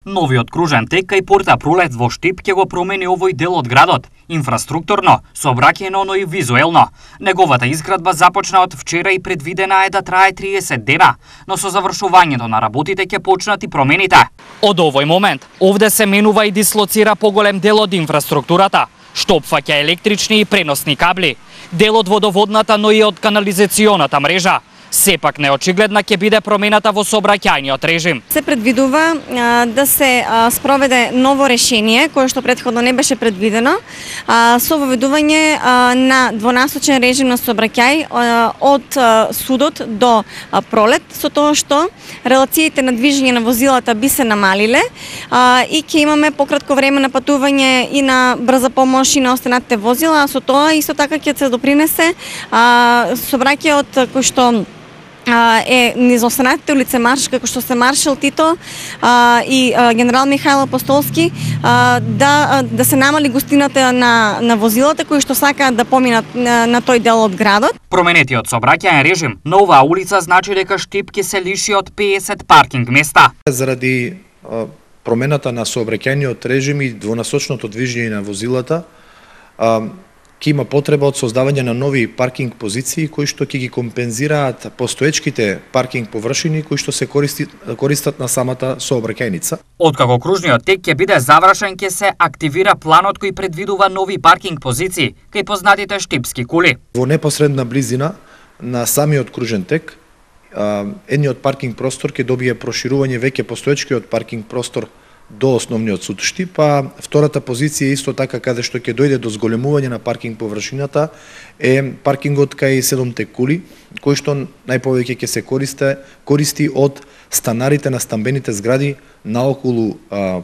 Новиот кружен тек кај порта Пролет во Штип ќе го промени овој дел од градот, инфраструктурно, сообраќајно, но и визуелно. Неговата изградба започна од вчера и предвидена е да трае 30 дена, но со завршувањето на работите ќе почнат и промените. Од овој момент, овде се менува и дислоцира поголем дел од инфраструктурата, што опфаќа електрични и преносни кабли, дел од водоводната, но и од канализационата мрежа. Сепак неочигледна ќе биде промената во сообраќајниот режим. Се предвидува да се спроведе ново решение кое што претходно не беше предвидено, со воведување на двонасочен режим на сообраќај од судот до Пролет, со тоа што релациите на движење на возилата би се намалиле и ќе имаме пократко време на патување и на брза помош и на останатите возила, а со тоа исто така ќе се допринесе сообраќајот кој што е низ останатите улице Марш, како што се Маршал Тито и генерал Михајло Апостолски, да се намали густината на возилата кои што сакаат да поминат на тој дел од градот. Променетиот сообраќајен режим на оваа улица значи дека Штип ќе се лиши од 50 паркинг места. Заради промената на сообраќајниот режим и двонасочното движење на возилата, ќе има потреба од создавање на нови паркинг позиции кои што ќе ги компензираат постоечките паркинг површини кои што се користат на самата сообраќајница. Откако кружниот тек ќе биде завршен, ќе се активира планот кој предвидува нови паркинг позиции кај познатите штипски кули. Во непосредна близина на самиот кружен тек, едниот паркинг простор ќе добие проширување веќе постоечкиот паркинг простор до основниот суд Штип, а втората позиција исто така каде што ќе дојде до зголемување на паркинг површината е паркингот кај 7 кули, кој што најповеќе ќе се користи од станарите на стамбените згради наоколу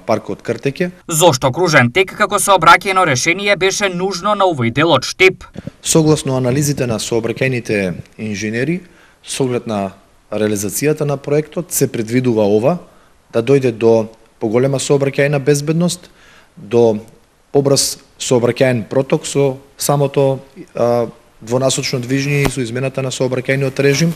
паркот Кртеќе. Зошто кружен тек како сообраќајно решение беше нужно на овој дел од Штип? Согласно анализите на сообраќајните инженери, со оглед на реализацијата на проектот се предвидува ова да дојде до поголема сообраќајна безбедност, до побрз сообраќајен проток со самото двонасочно движење и со измената на сообраќајниот режим.